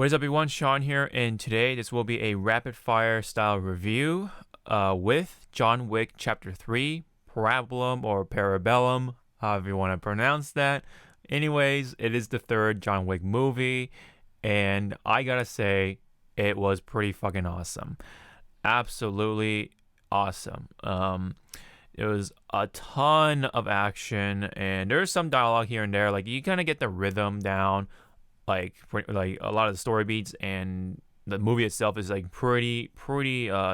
What is up, everyone? Sean here, and today this will be a rapid fire style review with John Wick Chapter 3, Parabellum or Parabellum, however you want to pronounce that. Anyways, it is the third John Wick movie, and I gotta say, it was pretty fucking awesome. Absolutely awesome. It was a ton of action, and there's some dialogue here and there. Like, you kind of get the rhythm down, like a lot of the story beats, and the movie itself is like pretty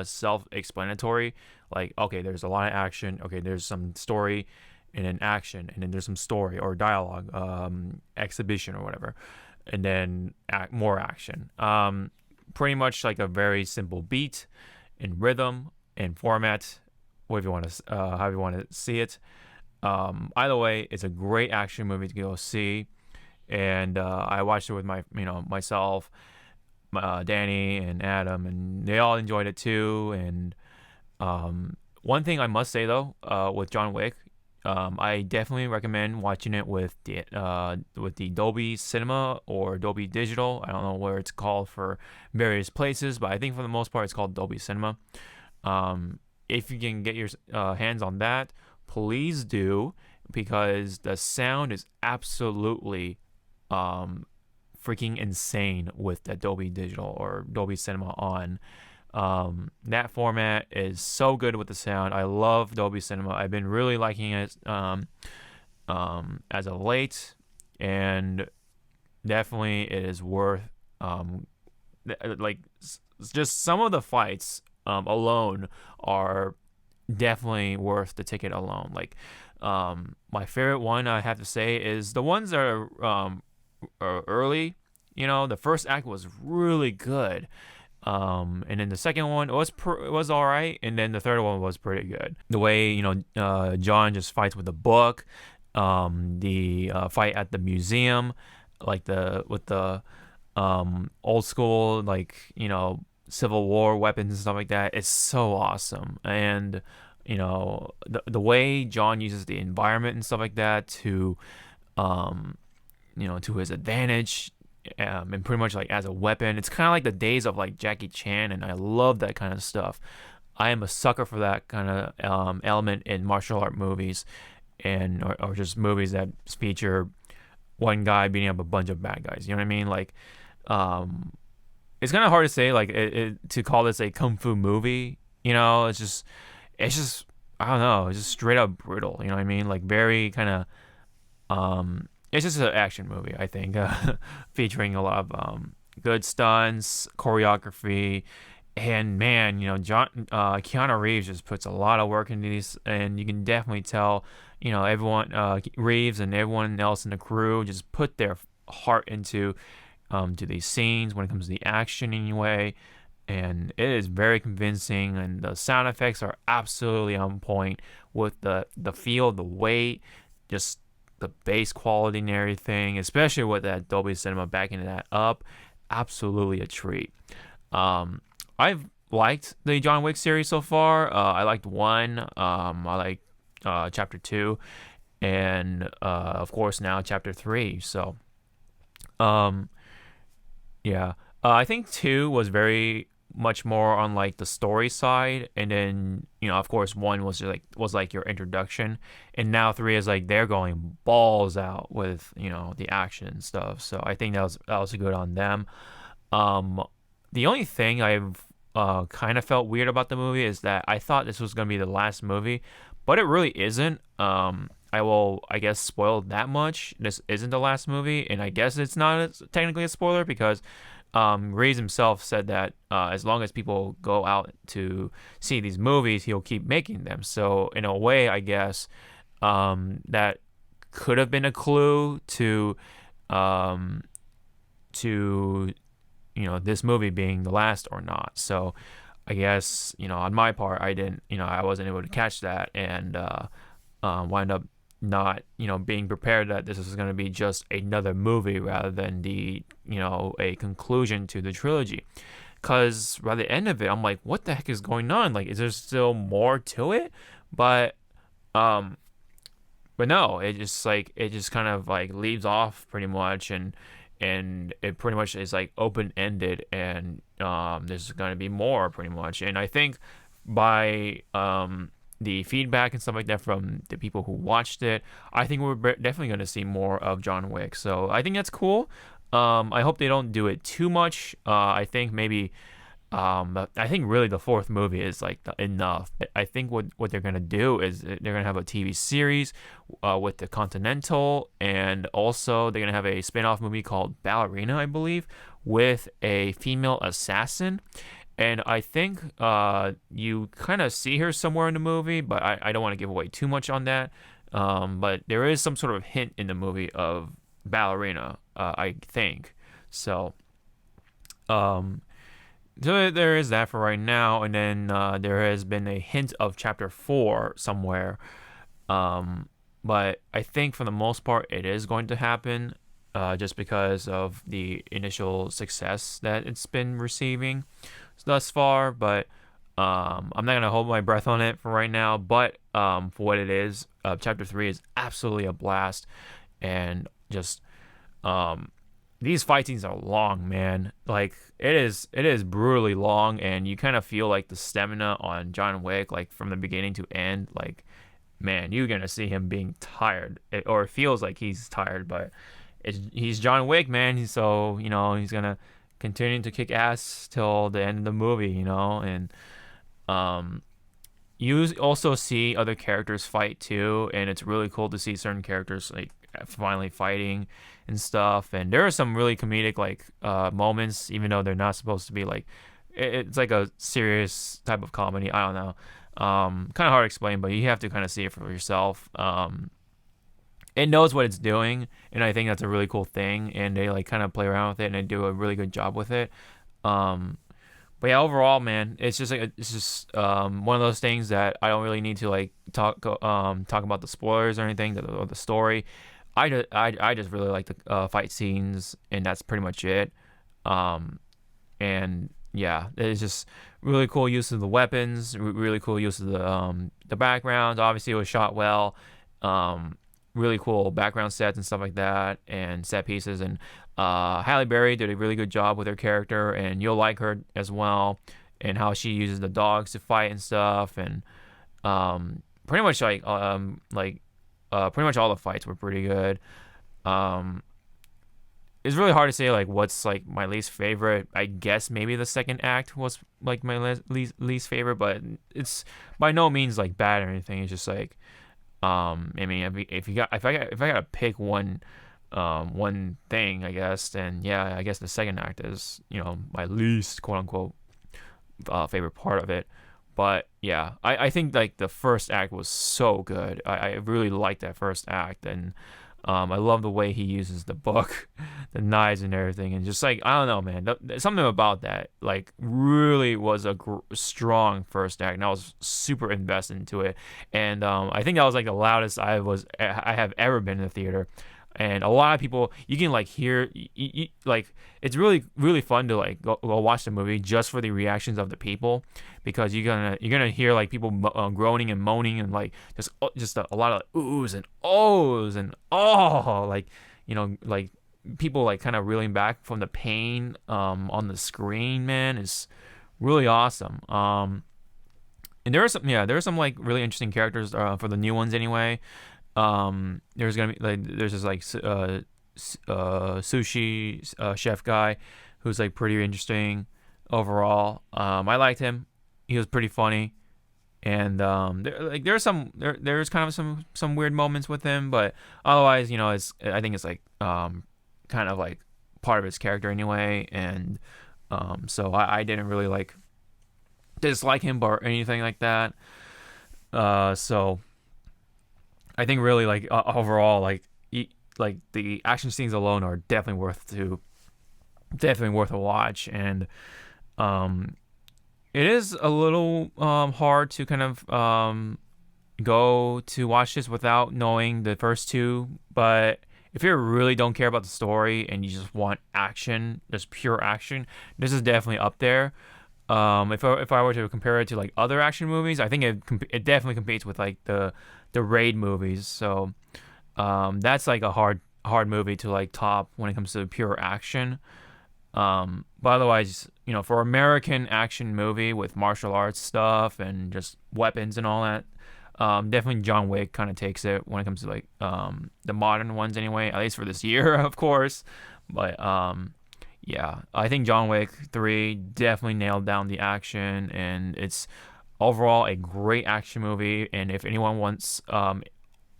self-explanatory. Like, okay, there's a lot of action, okay, there's some story, and then action, and then there's some story or dialogue, exhibition or whatever, and then more action. Pretty much like a very simple beat and rhythm and format, whatever you want to how you want to see it. Either way, it's a great action movie to go see, and I watched it with myself, Danny, and Adam, and they all enjoyed it too. And one thing I must say though, with John Wick, I definitely recommend watching it with the Dolby Cinema or Dolby Digital. I don't know where it's called for various places, but I think for the most part it's called Dolby Cinema. If you can get your hands on that, please do, because the sound is absolutely freaking insane with that Dolby Digital or Dolby Cinema on. That format is so good with the sound. I love Dolby Cinema. I've been really liking it as of late, and definitely it is worth like just some of the fights alone are definitely worth the ticket alone. Like, my favorite one, I have to say, is the ones that are early. The first act was really good, and then the second one was all right, and then the third one was pretty good. The way John just fights with the book, the fight at the museum, like with the old school, like, Civil War weapons and stuff like that. It's so awesome. And the way John uses the environment and stuff like that to to his advantage, and pretty much like as a weapon. It's kind of like the days of like Jackie Chan, and I love that kind of stuff. I am a sucker for that kind of element in martial art movies, and or just movies that feature one guy beating up a bunch of bad guys. You know what I mean? Like, it's kind of hard to say, like, to call this a kung fu movie. It's just I don't know. It's just straight up brutal. You know what I mean? Like, very kind of it's just an action movie, I think, featuring a lot of good stunts, choreography, and man, Keanu Reeves just puts a lot of work into these, and you can definitely tell, everyone, Reeves and everyone else in the crew just put their heart into to these scenes when it comes to the action anyway, and it is very convincing, and the sound effects are absolutely on point with the feel, the weight, just the bass quality and everything, especially with that Dolby Cinema backing that up. Absolutely a treat. I've liked the John Wick series so far. I liked 1. I like Chapter 2, and of course now Chapter 3. So, yeah. I think 2 was very much more on like the story side, and then of course 1 was just like your introduction, and now 3 is like they're going balls out with the action and stuff. So I think that was good on them. The only thing I've kind of felt weird about the movie is that I thought this was gonna be the last movie, but it really isn't. I will, I guess, spoil that much. This isn't the last movie, and I guess it's not technically a spoiler because Reeves himself said that as long as people go out to see these movies, he'll keep making them. So in a way, I guess that could have been a clue to this movie being the last or not. So I guess on my part, I wasn't able to catch that, and wind up not being prepared that this is going to be just another movie rather than a conclusion to the trilogy. Because by the end of it, I'm like, what the heck is going on? Like, is there still more to it? But no, it just kind of like leaves off pretty much, and and it pretty much is like open ended, and there's gonna be more pretty much. And I think by the feedback and stuff like that from the people who watched it, I think we're definitely going to see more of John Wick. So I think that's cool. I hope they don't do it too much. I think maybe, I think really the fourth movie is like enough. I think what they're going to do is they're going to have a TV series with the Continental, and also they're going to have a spin-off movie called Ballerina, I believe, with a female assassin. And I think you kind of see her somewhere in the movie, but I don't want to give away too much on that. But there is some sort of hint in the movie of Ballerina, I think. So, so there is that for right now. And then there has been a hint of Chapter 4 somewhere. But I think for the most part, it is going to happen just because of the initial success that it's been receiving thus far. But I'm not gonna hold my breath on it for right now. But for what it is, Chapter 3 is absolutely a blast, and just these fight scenes are long, man. Like it is brutally long, and you kind of feel like the stamina on John Wick, like from the beginning to end. Like, man, you're gonna see him being tired, or it feels like he's tired, but he's John Wick, man. So he's gonna continue to kick ass till the end of the movie, and you also see other characters fight too, and it's really cool to see certain characters like finally fighting and stuff. And there are some really comedic like moments, even though they're not supposed to be like, it's like a serious type of comedy. I don't know, kind of hard to explain, but you have to kind of see it for yourself. It knows what it's doing, and I think that's a really cool thing. And they like kind of play around with it, and they do a really good job with it. But yeah, overall, man, it's just one of those things that I don't really need to like talk about the spoilers or anything or the story. I just really like the fight scenes, and that's pretty much it. And yeah, it's just really cool use of the weapons, really cool use of the backgrounds. Obviously, it was shot well. Really cool background sets and stuff like that, and set pieces. And Halle Berry did a really good job with her character, and you'll like her as well, and how she uses the dogs to fight and stuff. And pretty much pretty much all the fights were pretty good. It's really hard to say like what's like my least favorite. I guess maybe the second act was like my least favorite, but it's by no means like bad or anything. It's just like I mean, if I gotta pick one thing, I guess, then yeah, I guess the second act is my least quote unquote favorite part of it. But yeah, I think like the first act was so good. I really liked that first act, and I love the way he uses the book, the knives and everything, and just like I don't know, man, something about that like really was a strong first act, and I was super invested into it. And I think that was like the loudest I have ever been in the theater. And a lot of people, you can like hear, like it's really fun to like go watch the movie just for the reactions of the people, because you're gonna hear like people groaning and moaning, and like just a lot of like, oohs and ohs and like like people like kind of reeling back from the pain on the screen. Man, is really awesome. And there are some like really interesting characters for the new ones anyway. There's gonna be like there's this like sushi chef guy who's like pretty interesting overall. I liked him. He was pretty funny, and there's kind of some weird moments with him, but otherwise I think it's like kind of like part of his character anyway. And so I didn't really like dislike him or anything like that. So I think really like overall like the action scenes alone are definitely worth a watch. And it is a little hard to kind of go to watch this without knowing the first two, but if you really don't care about the story and you just want action, just pure action, this is definitely up there. If I were to compare it to like other action movies, I think it definitely competes with like the Raid movies. So that's like a hard hard movie to like top when it comes to pure action. But otherwise, for American action movie with martial arts stuff and just weapons and all that, definitely John Wick kind of takes it when it comes to like the modern ones anyway, at least for this year, of course. But yeah, I think John Wick 3 definitely nailed down the action, and it's overall a great action movie. And if anyone wants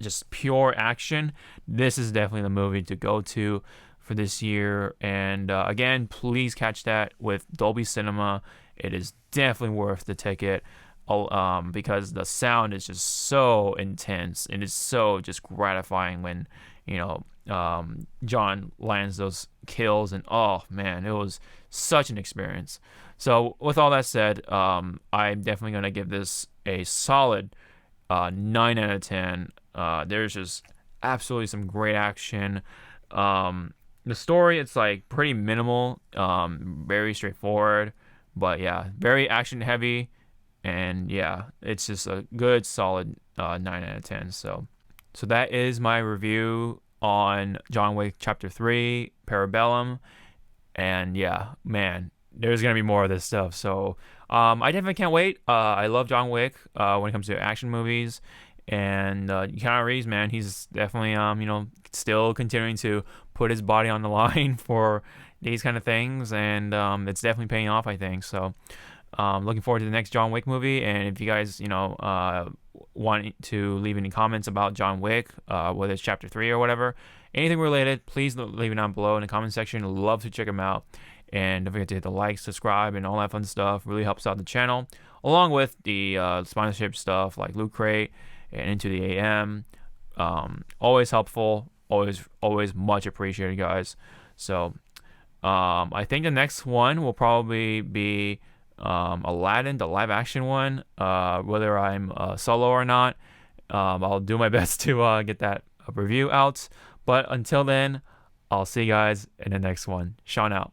just pure action, this is definitely the movie to go to for this year. And again, please catch that with Dolby Cinema. It is definitely worth the ticket, because the sound is just so intense and it's so just gratifying when John lands those kills, and oh man, it was such an experience. So with all that said, I'm definitely gonna give this a solid 9 out of 10. There's just absolutely some great action. The story, it's like pretty minimal, very straightforward, but yeah, very action heavy, and yeah, it's just a good solid 9 out of 10. So that is my review on John Wick Chapter 3, Parabellum, and yeah, man, there's gonna be more of this stuff. So I definitely can't wait. I love John Wick when it comes to action movies. And Keanu Reeves, man, he's definitely still continuing to put his body on the line for these kind of things, and it's definitely paying off, I think. So looking forward to the next John Wick movie. And if you guys want to leave any comments about John Wick, whether it's Chapter 3 or whatever, anything related, please leave it down below in the comment section. Love to check them out. And don't forget to hit the like, subscribe, and all that fun stuff. Really helps out the channel, along with the sponsorship stuff like Loot Crate and Into the AM. Always helpful, always much appreciated, guys. So I think the next one will probably be Aladdin, the live action one. Whether I'm solo or not, I'll do my best to get that review out. But until then, I'll see you guys in the next one. Sean out.